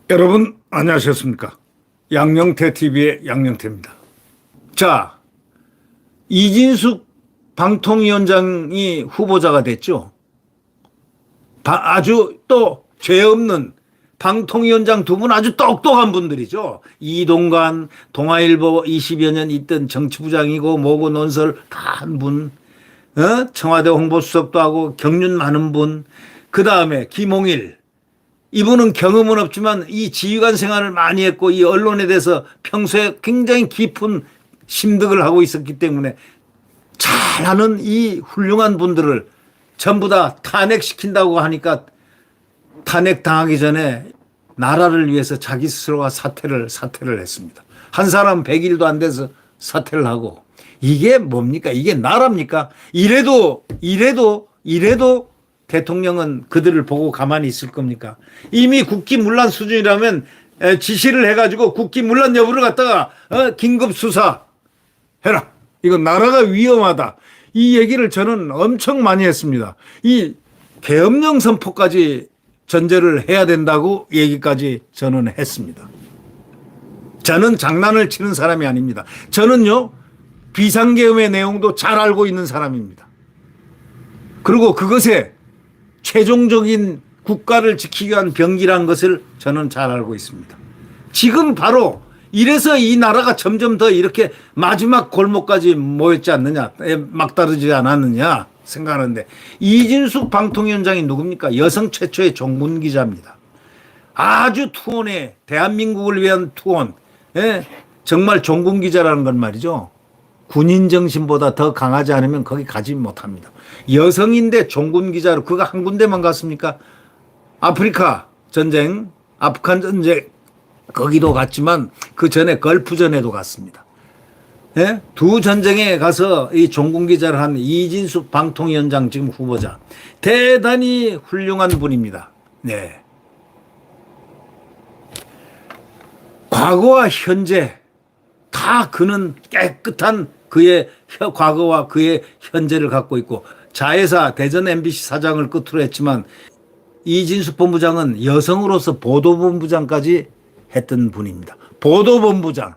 여러분 안녕하셨습니까? 양영태 TV의 양영태입니다. 자, 이진숙 방통위원장이 후보자가 됐죠. 아주 또 죄 없는 방통위원장 두 분 아주 똑똑한 분들이죠. 이동관, 동아일보 20여 년 있던 정치부장이고 뭐고 논설 다 한 분, 청와대 홍보수석도 하고 경륜 많은 분, 그 다음에 김홍일, 이분은 경험은 없지만 이 지휘관 생활을 많이 했고 이 언론에 대해서 평소에 굉장히 깊은 심득을 하고 있었기 때문에 잘하는 이 훌륭한 분들을 전부 다 탄핵시킨다고 하니까 탄핵당하기 전에 나라를 위해서 자기 스스로가 사퇴를 했습니다. 한 사람 100일도 안 돼서 사퇴를 하고, 이게 뭡니까? 이게 나라입니까? 이래도 대통령은 그들을 보고 가만히 있을 겁니까? 이미 국기문란 수준이라면 지시를 해가지고 국기문란 여부를 갖다가 긴급 수사해라. 이거 나라가 위험하다. 이 얘기를 저는 엄청 많이 했습니다. 이 계엄령 선포까지 전제를 해야 된다고 얘기까지 저는 했습니다. 저는 장난을 치는 사람이 아닙니다. 저는요, 비상계엄의 내용도 잘 알고 있는 사람입니다. 그리고 그것에 최종적인 국가를 지키기 위한 병기란 것을 저는 잘 알고 있습니다. 지금 바로 이래서 이 나라가 점점 더 이렇게 마지막 골목까지 모였지 않느냐, 막다르지 않았느냐 생각하는데, 이진숙 방통위원장이 누굽니까? 여성 최초의 종군 기자입니다. 아주 투혼에 대한민국을 위한 투혼, 정말 종군 기자라는 건 말이죠. 군인 정신보다 더 강하지 않으면 거기 가지 못합니다. 여성인데 종군 기자로 그가 한 군데만 갔습니까? 아프리카 전쟁, 아프간 전쟁 거기도 갔지만 그 전에 걸프전에도 갔습니다. 두 전쟁에 가서 이 종군 기자를 한 이진숙 방통위원장 지금 후보자, 대단히 훌륭한 분입니다. 네. 과거와 현재 다 그는 깨끗한 그의 과거와 그의 현재를 갖고 있고, 자회사 대전 MBC 사장을 끝으로 했지만 이진숙 본부장은 여성으로서 보도본부장까지 했던 분입니다. 보도본부장.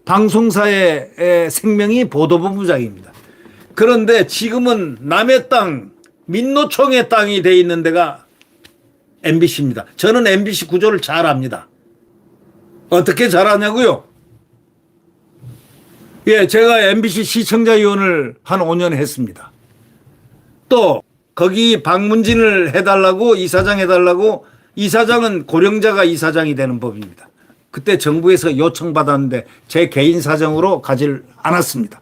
방송사의 생명이 보도본부장입니다. 그런데 지금은 남의 땅, 민노총의 땅이 돼 있는 데가 MBC입니다. 저는 MBC 구조를 잘 압니다. 어떻게 잘 아냐고요? 예, 제가 MBC 시청자위원을 한 5년 했습니다. 또 거기 방문진을 해달라고, 이사장 해달라고, 이사장은 고령자가 이사장이 되는 법입니다. 그때 정부에서 요청받았는데 제 개인 사정으로 가질 않았습니다.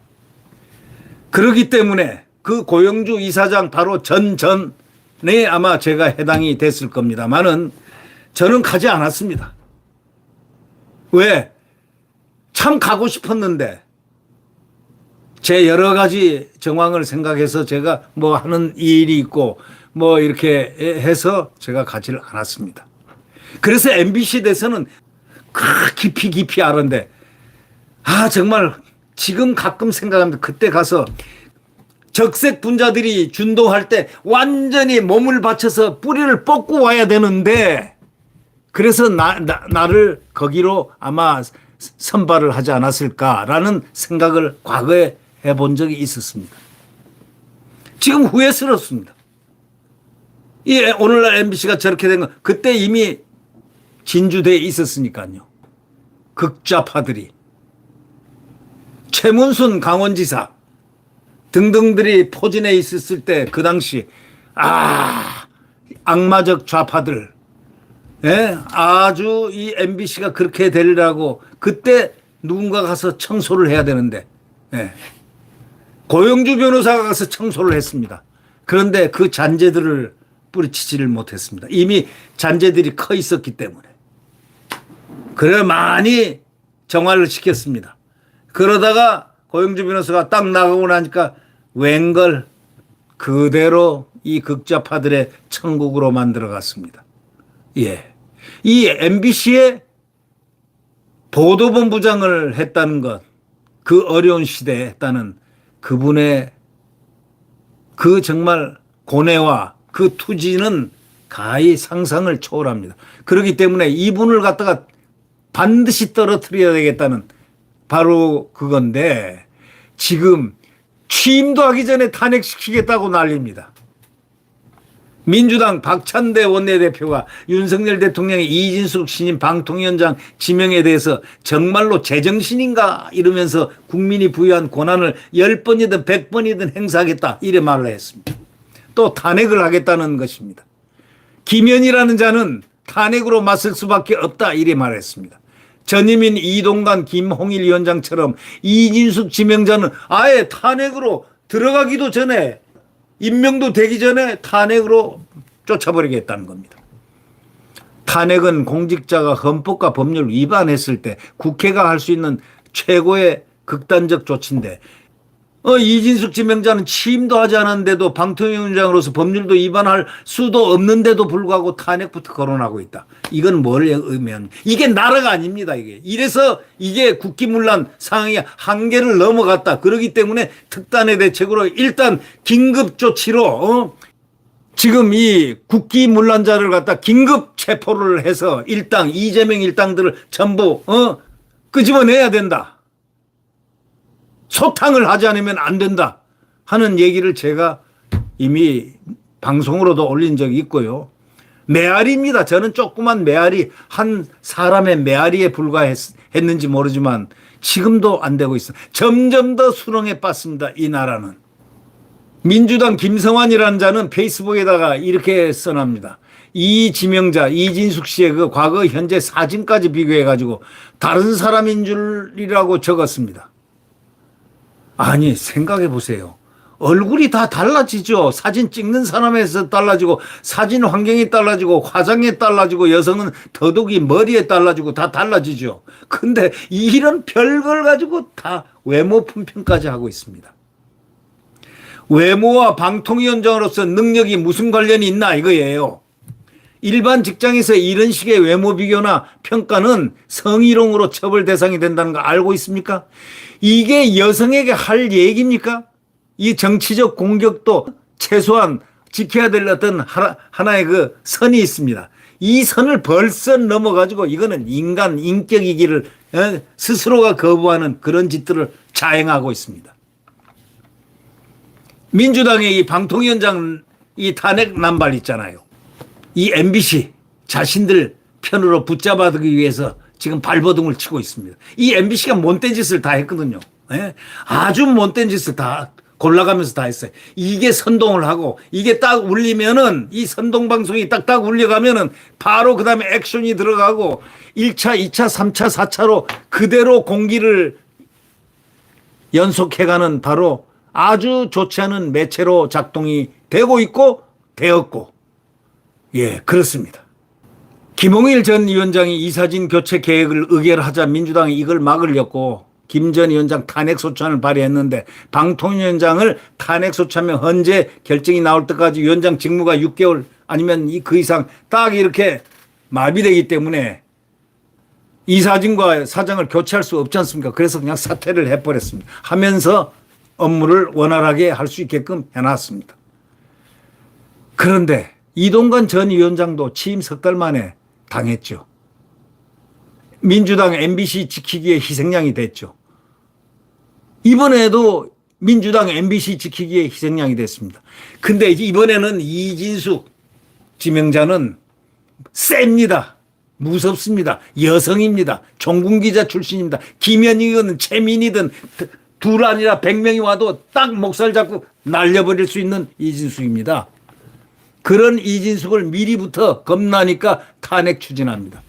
그렇기 때문에 그 고영주 이사장 바로 전에 아마 제가 해당이 됐을 겁니다만은 저는 가지 않았습니다. 왜? 참 가고 싶었는데 제 여러 가지 정황을 생각해서 제가 뭐 하는 일이 있고 뭐 이렇게 해서 제가 가지를 않았습니다. 그래서 MBC에 대해서는 깊이 아는데, 정말 지금 가끔 생각합니다. 그때 가서 적색 분자들이 준동할 때 완전히 몸을 바쳐서 뿌리를 뽑고 와야 되는데, 그래서 나를 거기로 아마 선발을 하지 않았을까라는 생각을 과거에 해본 적이 있었습니다. 지금 후회스럽습니다. 오늘날 MBC가 저렇게 된 건 그때 이미 진주대에 있었으니까요. 극좌파들이, 최문순 강원지사 등등들이 포진해 있었을 때 그 당시 악마적 좌파들, 아주 이 MBC가 그렇게 되리라고 그때 누군가 가서 청소를 해야 되는데, 고영주 변호사가 가서 청소를 했습니다. 그런데 그 잔재들을 뿌리치지를 못했습니다. 이미 잔재들이 커 있었기 때문에. 그래 많이 정화를 시켰습니다. 그러다가 고영주 변호사가 딱 나가고 나니까 웬걸 그대로 이 극좌파들의 천국으로 만들어갔습니다. 예, 이 MBC의 보도본부장을 했다는 것, 그 어려운 시대에 따는 그분의 그 정말 고뇌와 그 투지는 가히 상상을 초월합니다. 그렇기 때문에 이분을 갖다가 반드시 떨어뜨려야 되겠다는 바로 그건데 지금 취임도 하기 전에 탄핵시키겠다고 난립니다. 민주당 박찬대 원내대표가 윤석열 대통령의 이진숙 신임 방통위원장 지명에 대해서 정말로 제정신인가 이러면서 국민이 부여한 권한을 10번이든 100번이든 행사하겠다 이래 말을 했습니다. 또 탄핵을 하겠다는 것입니다. 김현이라는 자는 탄핵으로 맞설 수밖에 없다 이래 말했습니다. 전임인 이동관 김홍일 위원장처럼 이진숙 지명자는 아예 탄핵으로 들어가기도 전에 임명도 되기 전에 탄핵으로 쫓아버리겠다는 겁니다. 탄핵은 공직자가 헌법과 법률 위반했을 때 국회가 할 수 있는 최고의 극단적 조치인데 이진숙 지명자는 취임도 하지 않았는데도 방통위원장으로서 법률도 위반할 수도 없는데도 불구하고 탄핵부터 거론하고 있다. 이건 뭘 의미하는 이게 나라가 아닙니다. 이래서 이게 국기문란 상황이 한계를 넘어갔다. 그렇기 때문에 특단의 대책으로 일단 긴급조치로 지금 이 국기문란자를 갖다 긴급 체포를 해서 일당 이재명 일당들을 전부 끄집어내야 된다. 소탕을 하지 않으면 안 된다 하는 얘기를 제가 이미 방송으로도 올린 적이 있고요. 메아리입니다. 저는 조그만 메아리 한 사람의 메아리에 불과했는지 모르지만 지금도 안 되고 있어. 점점 더 수렁에 빠집니다. 이 나라는. 민주당 김성환이라는 자는 페이스북에다가 이렇게 써납니다. 이 지명자 이진숙 씨의 그 과거 현재 사진까지 비교해 가지고 다른 사람인 줄이라고 적었습니다. 아니 생각해 보세요. 얼굴이 다 달라지죠. 사진 찍는 사람에서 달라지고 사진 환경이 달라지고 화장에 달라지고 여성은 더더욱이 머리에 달라지고 다 달라지죠. 근데 이런 별걸 가지고 다 외모 품평까지 하고 있습니다. 외모와 방통위원장으로서 능력이 무슨 관련이 있나 이거예요. 일반 직장에서 이런 식의 외모 비교나 평가는 성희롱으로 처벌 대상이 된다는 거 알고 있습니까? 이게 여성에게 할 얘기입니까? 이 정치적 공격도 최소한 지켜야 될 어떤 하나의 그 선이 있습니다. 이 선을 벌써 넘어가지고 이거는 인간 인격이기를 스스로가 거부하는 그런 짓들을 자행하고 있습니다. 민주당의 이 방통위원장 이 탄핵 남발 있잖아요. 이 MBC 자신들 편으로 붙잡아두기 위해서 지금 발버둥을 치고 있습니다. 이 MBC가 못된 짓을 다 했거든요. 아주 못된 짓을 다 골라가면서 다 했어요. 이게 선동을 하고 이게 딱 울리면은 이 선동 방송이 딱딱 울려가면은 바로 그 다음에 액션이 들어가고 1차, 2차, 3차, 4차로 그대로 공기를 연속해가는 바로 아주 좋지 않은 매체로 작동이 되고 있고 되었고 예, 그렇습니다. 김홍일 전 위원장이 이사진 교체 계획을 의결하자 민주당이 이걸 막으려고 김 전 위원장 탄핵소추안을 발의했는데 방통위원장을 탄핵소추하면 헌재 결정이 나올 때까지 위원장 직무가 6개월 아니면 그 이상 딱 이렇게 마비되기 때문에 이사진과 사장을 교체할 수 없지 않습니까? 그래서 그냥 사퇴를 해버렸습니다. 하면서 업무를 원활하게 할 수 있게끔 해놨습니다. 그런데 이동관 전 위원장도 취임 석 달 만에 당했죠. 민주당 MBC 지키기에 희생양이 됐죠. 이번에도 민주당 MBC 지키기에 희생양이 됐습니다. 근데 이번에는 이진숙 지명자는 셉니다. 무섭습니다. 여성입니다. 종군기자 출신입니다. 김현이든 최민이든 둘 아니라 100명이 와도 딱 목살 잡고 날려버릴 수 있는 이진숙입니다. 그런 이진숙을 미리부터 겁나니까 탄핵 추진합니다.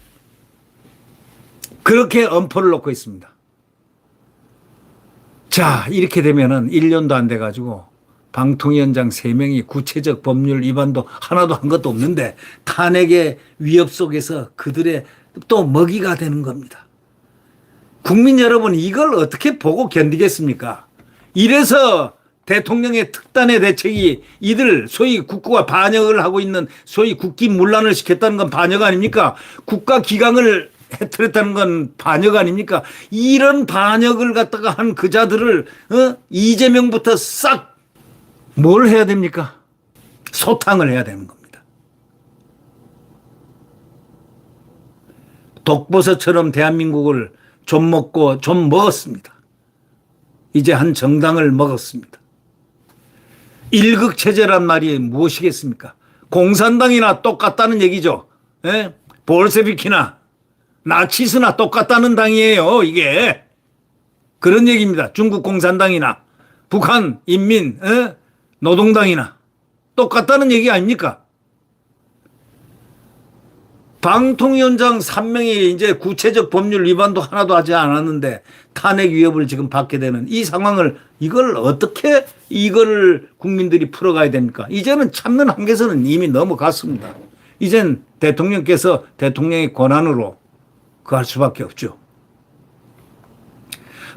그렇게 엄포를 놓고 있습니다. 자, 이렇게 되면은 1년도 안 돼가지고 방통위원장 3명이 구체적 법률 위반도 하나도 한 것도 없는데 탄핵의 위협 속에서 그들의 또 먹이가 되는 겁니다. 국민 여러분, 이걸 어떻게 보고 견디겠습니까? 이래서 대통령의 특단의 대책이 이들 소위 국고가 반역을 하고 있는 소위 국기문란을 시켰다는 건 반역 아닙니까? 국가기강을 해트렸다는 건 반역 아닙니까? 이런 반역을 갖다가 한 그자들을 이재명부터 싹 뭘 해야 됩니까? 소탕을 해야 되는 겁니다. 독버섯처럼 대한민국을 좀 먹고 좀 먹었습니다. 이제 한 정당을 먹었습니다. 일극체제란 말이 무엇이겠습니까? 공산당이나 똑같다는 얘기죠. 예? 볼세비키나 나치스나 똑같다는 당이에요. 이게 그런 얘기입니다. 중국 공산당이나 북한 인민 노동당이나 똑같다는 얘기 아닙니까? 방통위원장 3명이 이제 구체적 법률 위반도 하나도 하지 않았는데 탄핵 위협을 지금 받게 되는 이 상황을 이걸 어떻게 이걸 국민들이 풀어가야 됩니까? 이제는 참는 한계선은 이미 넘어갔습니다. 이젠 대통령께서 대통령의 권한으로 그거 할 수밖에 없죠.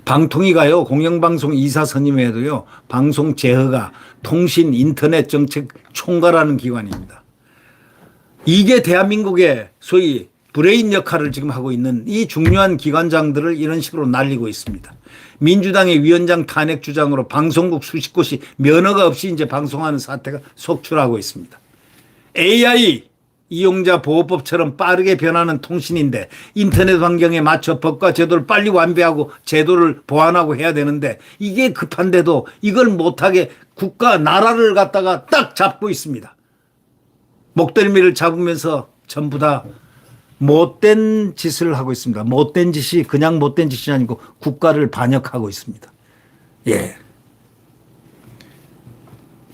방통위가요, 공영방송 이사 선임에도요, 방송 제허가 통신 인터넷 정책 총괄하는 기관입니다. 이게 대한민국의 소위 브레인 역할을 지금 하고 있는 이 중요한 기관장들을 이런 식으로 날리고 있습니다. 민주당의 위원장 탄핵 주장으로 방송국 수십 곳이 면허가 없이 이제 방송하는 사태가 속출하고 있습니다. AI 이용자 보호법처럼 빠르게 변하는 통신인데 인터넷 환경에 맞춰 법과 제도를 빨리 완비하고 제도를 보완하고 해야 되는데 이게 급한데도 이걸 못하게 국가 나라를 갖다가 딱 잡고 있습니다. 목덜미를 잡으면서 전부 다 못된 짓을 하고 있습니다. 못된 짓이 그냥 못된 짓이 아니고 국가를 반역하고 있습니다. 예.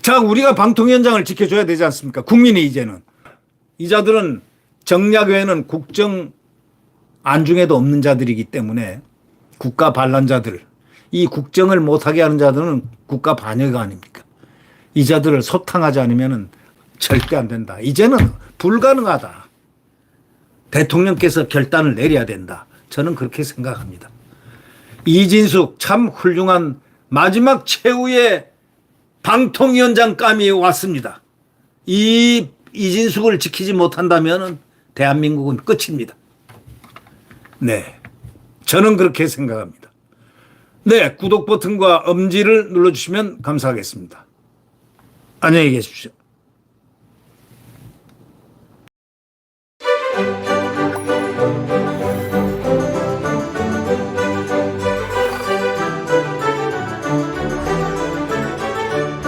자, 우리가 방통위원장을 지켜줘야 되지 않습니까? 국민이 이제는. 이 자들은 정략 외에는 국정 안중에도 없는 자들이기 때문에 국가 반란자들, 이 국정을 못하게 하는 자들은 국가 반역 아닙니까? 이 자들을 소탕하지 않으면 절대 안 된다. 이제는 불가능하다. 대통령께서 결단을 내려야 된다. 저는 그렇게 생각합니다. 이진숙 참 훌륭한 마지막 최후의 방통위원장감이 왔습니다. 이 이진숙을 지키지 못한다면 대한민국은 끝입니다. 네. 저는 그렇게 생각합니다. 네. 구독 버튼과 엄지를 눌러주시면 감사하겠습니다. 안녕히 계십시오.